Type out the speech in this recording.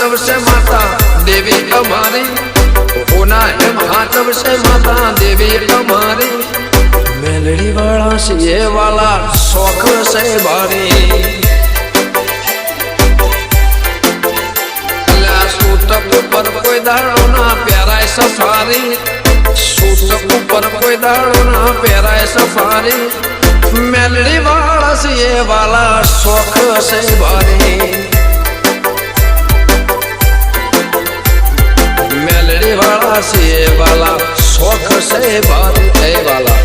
हाथव से माता देवी हमारी, होना है हाथव से माता देवी हमारी। मेलड़ी वाला से ये वाला शौक से भारी, सूटक ऊपर कोई दाड़ो ना प्यारा सफारी, सूटक ऊपर कोई दाड़ो ना प्यारा सफारी। मेलड़ी वाला से ये वाला शौक से भारी, मेलड़ी वाला से ये वाला शौक से भारी। वाला